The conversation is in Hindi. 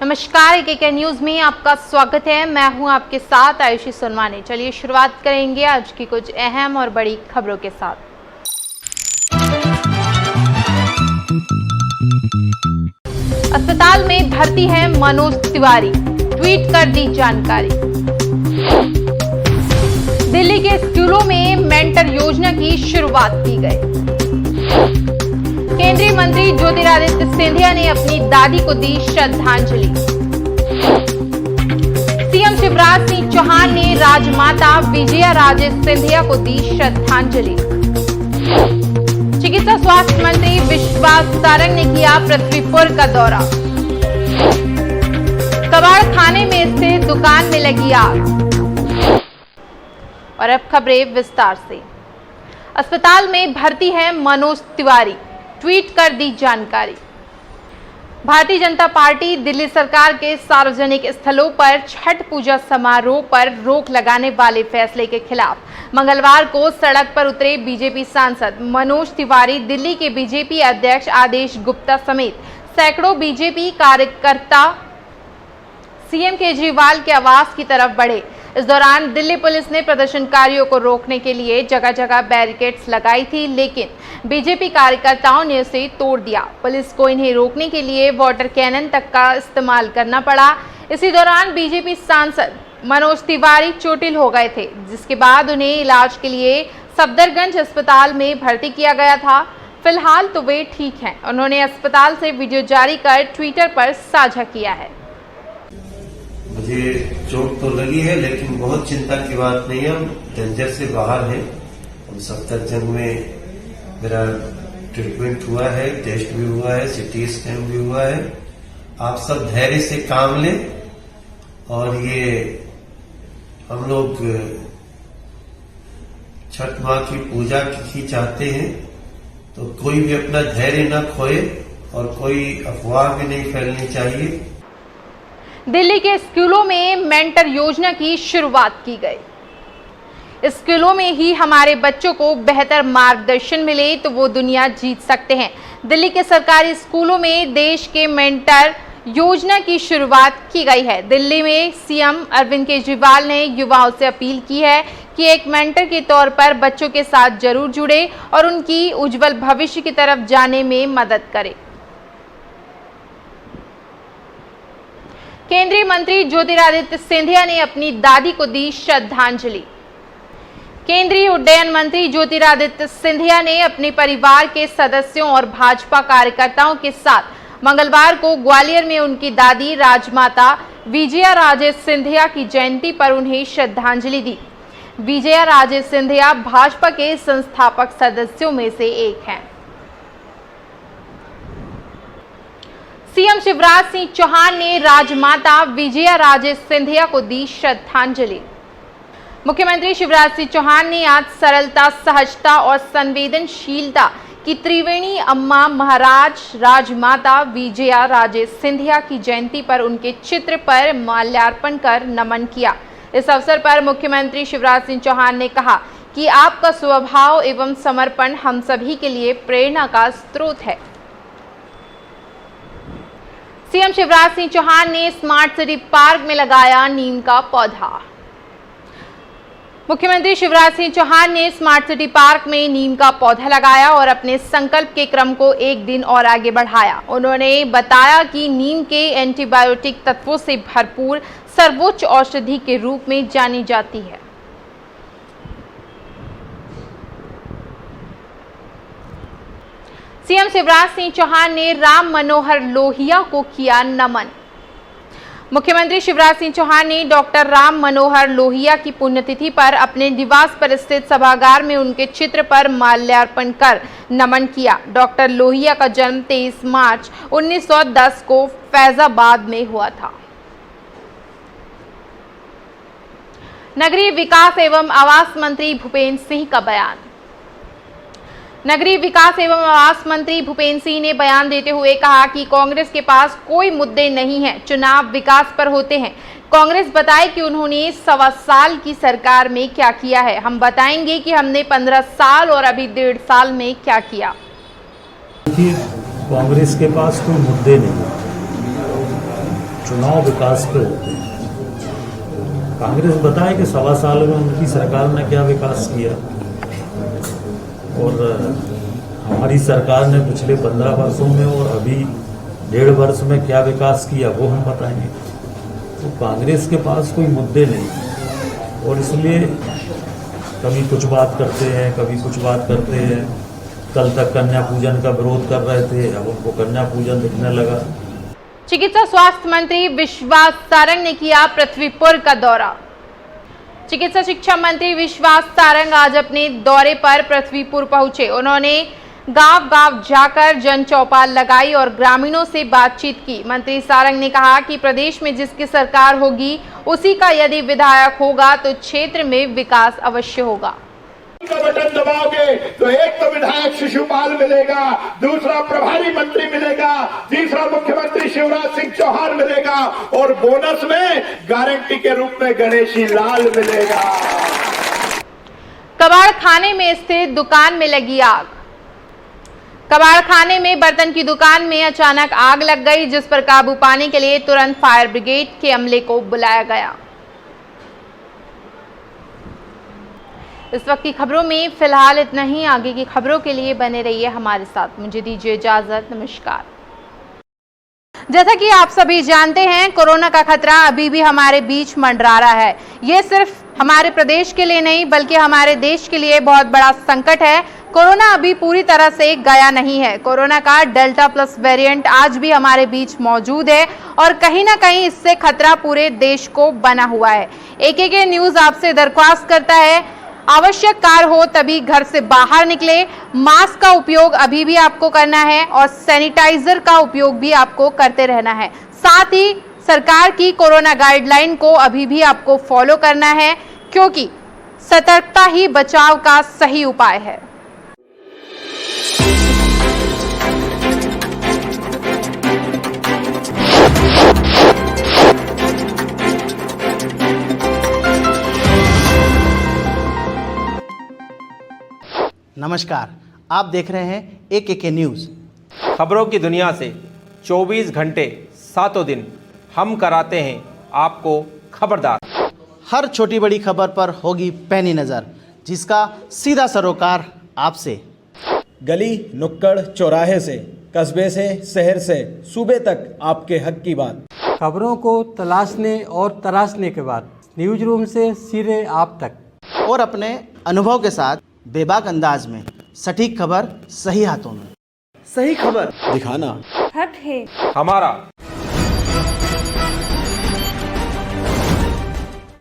नमस्कार, के न्यूज में आपका स्वागत है। मैं हूं आपके साथ आयुषी सोनवानी। चलिए शुरुआत करेंगे आज की कुछ अहम और बड़ी खबरों के साथ। अस्पताल में भर्ती है मनोज तिवारी, ट्वीट कर दी जानकारी। दिल्ली के स्कूलों में मेंटर योजना की शुरुआत की गई। केंद्रीय मंत्री ज्योतिरादित्य सिंधिया ने अपनी दादी को दी श्रद्धांजलि। सीएम शिवराज सिंह चौहान ने राजमाता विजया राजे सिंधिया को दी श्रद्धांजलि। चिकित्सा स्वास्थ्य मंत्री विश्वास सारंग ने किया पृथ्वीपुर का दौरा। कबाड़ खाने में स्थित दुकान में लगी आग। और अब खबरें विस्तार से। अस्पताल में भर्ती है मनोज तिवारी, ट्वीट कर दी जानकारी। भारतीय जनता पार्टी दिल्ली सरकार के सार्वजनिक स्थलों पर छठ पूजा समारोह पर रोक लगाने वाले फैसले के खिलाफ मंगलवार को सड़क पर उतरे बीजेपी सांसद मनोज तिवारी दिल्ली के बीजेपी अध्यक्ष आदेश गुप्ता समेत सैकड़ों बीजेपी कार्यकर्ता सीएम केजरीवाल के आवास की तरफ बढ़े। इस दौरान दिल्ली पुलिस ने प्रदर्शनकारियों को रोकने के लिए जगह जगह बैरिकेड्स लगाई थी, लेकिन बीजेपी कार्यकर्ताओं ने उसे तोड़ दिया। पुलिस को इन्हें रोकने के लिए वाटर कैनन तक का इस्तेमाल करना पड़ा। इसी दौरान बीजेपी सांसद मनोज तिवारी चोटिल हो गए थे, जिसके बाद उन्हें इलाज के लिए सफदरगंज अस्पताल में भर्ती किया गया था। फिलहाल तो वे ठीक हैं। उन्होंने अस्पताल से वीडियो जारी कर ट्विटर पर साझा किया है। मुझे चोट तो लगी है, लेकिन बहुत चिंता की बात नहीं है। हम डेंजर से बाहर हैं। हम सफदरजंग में मेरा ट्रीटमेंट हुआ है, टेस्ट भी हुआ है, सीटी स्कैन भी हुआ है। आप सब धैर्य से काम लें। और ये हम लोग छठ माँ की पूजा की चाहते हैं, तो कोई भी अपना धैर्य न खोए और कोई अफवाह भी नहीं फैलनी चाहिए। दिल्ली के स्कूलों में मेंटर योजना की शुरुआत की गई। स्कूलों में ही हमारे बच्चों को बेहतर मार्गदर्शन मिले तो वो दुनिया जीत सकते हैं। दिल्ली के सरकारी स्कूलों में देश के मेंटर योजना की शुरुआत की गई है। दिल्ली में सीएम अरविंद केजरीवाल ने युवाओं से अपील की है कि एक मेंटर के तौर पर बच्चों के साथ जरूर जुड़े और उनकी उज्जवल भविष्य की तरफ जाने में मदद करें। केंद्रीय मंत्री ज्योतिरादित्य सिंधिया ने अपनी दादी को दी श्रद्धांजलि। केंद्रीय उड्डयन मंत्री ज्योतिरादित्य सिंधिया ने अपने परिवार के सदस्यों और भाजपा कार्यकर्ताओं के साथ मंगलवार को ग्वालियर में उनकी दादी राजमाता विजया राजे सिंधिया की जयंती पर उन्हें श्रद्धांजलि दी। विजया राजे सिंधिया भाजपा के संस्थापक सदस्यों में से एक हैं। सीएम शिवराज सिंह चौहान ने राजमाता विजया राजे सिंधिया को दी श्रद्धांजलि। मुख्यमंत्री शिवराज सिंह चौहान ने आज सरलता, सहजता और संवेदनशीलता की त्रिवेणी अम्मा महाराज राजमाता विजया राजे सिंधिया की जयंती पर उनके चित्र पर माल्यार्पण कर नमन किया। इस अवसर पर मुख्यमंत्री शिवराज सिंह चौहान ने कहा कि आपका स्वभाव एवं समर्पण हम सभी के लिए प्रेरणा का स्रोत है। सीएम शिवराज सिंह चौहान ने स्मार्ट सिटी पार्क में लगाया नीम का पौधा। मुख्यमंत्री शिवराज सिंह चौहान ने स्मार्ट सिटी पार्क में नीम का पौधा लगाया और अपने संकल्प के क्रम को एक दिन और आगे बढ़ाया। उन्होंने बताया कि नीम के एंटीबायोटिक तत्वों से भरपूर सर्वोच्च औषधि के रूप में जानी जाती है। सीएम शिवराज सिंह चौहान ने राम मनोहर लोहिया को किया नमन। मुख्यमंत्री शिवराज सिंह चौहान ने डॉक्टर राम मनोहर लोहिया की पुण्यतिथि पर अपने निवास पर स्थित सभागार में उनके चित्र पर माल्यार्पण कर नमन किया। डॉक्टर लोहिया का जन्म 23 मार्च 1910 को फैजाबाद में हुआ था। नगरीय विकास एवं आवास मंत्री भूपेंद्र सिंह का बयान। नगरीय विकास एवं आवास मंत्री भूपेंद्र सिंह ने बयान देते हुए कहा कि कांग्रेस के पास कोई मुद्दे नहीं हैं, चुनाव विकास पर होते हैं। कांग्रेस बताए कि उन्होंने 1.25 साल की सरकार में क्या किया है। हम बताएंगे कि हमने 15 साल और अभी 1.5 साल में क्या किया। कांग्रेस के पास कोई मुद्दे नहीं, चुनाव विकास पे होते हैं। कांग्रेस बताए कि 1.25 साल में उनकी सरकार ने क्या विकास किया, और हमारी सरकार ने पिछले 15 वर्षों में और अभी 1.5 वर्ष में क्या विकास किया वो हम बताएंगे। तो कांग्रेस के पास कोई मुद्दे नहीं, और इसलिए कभी कुछ बात करते हैं, कभी कुछ बात करते हैं। कल तक कन्या पूजन का विरोध कर रहे थे, अब उनको कन्या पूजन दिखने लगा। चिकित्सा स्वास्थ्य मंत्री विश्वास सारंग ने किया पृथ्वीपुर का दौरा। चिकित्सा शिक्षा मंत्री विश्वास सारंग आज अपने दौरे पर पृथ्वीपुर पहुंचे। उन्होंने गांव-गांव जाकर जन चौपाल लगाई और ग्रामीणों से बातचीत की। मंत्री सारंग ने कहा कि प्रदेश में जिसकी सरकार होगी उसी का यदि विधायक होगा तो क्षेत्र में विकास अवश्य होगा। का बटन दबाओगे तो एक तो विधायक शिशुपाल मिलेगा, दूसरा प्रभारी मंत्री मिलेगा, तीसरा मुख्यमंत्री शिवराज सिंह चौहान मिलेगा, और बोनस में गारंटी के रूप में गणेशी लाल मिलेगा। कबाड़ खाने में स्थित दुकान में लगी आग। कबाड़ खाने में बर्तन की दुकान में अचानक आग लग गई, जिस पर काबू पाने के लिए तुरंत फायर ब्रिगेड के अमले को बुलाया गया। इस वक्त की खबरों में फिलहाल इतना ही। आगे की खबरों के लिए बने रहिए हमारे साथ। मुझे दीजिए इजाजत। नमस्कार। जैसा कि आप सभी जानते हैं, कोरोना का खतरा अभी भी हमारे बीच मंडरा रहा है। ये सिर्फ हमारे प्रदेश के लिए नहीं बल्कि हमारे देश के लिए बहुत बड़ा संकट है। कोरोना अभी पूरी तरह से गया नहीं है। कोरोना का डेल्टा प्लस वेरिएंट आज भी हमारे बीच मौजूद है और कहीं ना कहीं इससे खतरा पूरे देश को बना हुआ है। AKK न्यूज आपसे दरख्वास्त करता है, आवश्यक कार्य हो तभी घर से बाहर निकले। मास्क का उपयोग अभी भी आपको करना है और सैनिटाइजर का उपयोग भी आपको करते रहना है। साथ ही सरकार की कोरोना गाइडलाइन को अभी भी आपको फॉलो करना है, क्योंकि सतर्कता ही बचाव का सही उपाय है। नमस्कार, आप देख रहे हैं AKK न्यूज़। खबरों की दुनिया से 24 घंटे सातों दिन हम कराते हैं आपको खबरदार। हर छोटी बड़ी खबर पर होगी पैनी नज़र, जिसका सीधा सरोकार आपसे। गली नुक्कड़ चौराहे से, कस्बे से, शहर से, सूबे तक आपके हक की बात। खबरों को तलाशने और तराशने के बाद न्यूज रूम से सीधे आप तक, और अपने अनुभव के साथ बेबाक अंदाज में सटीक खबर सही हाथों में। सही खबर दिखाना हमारा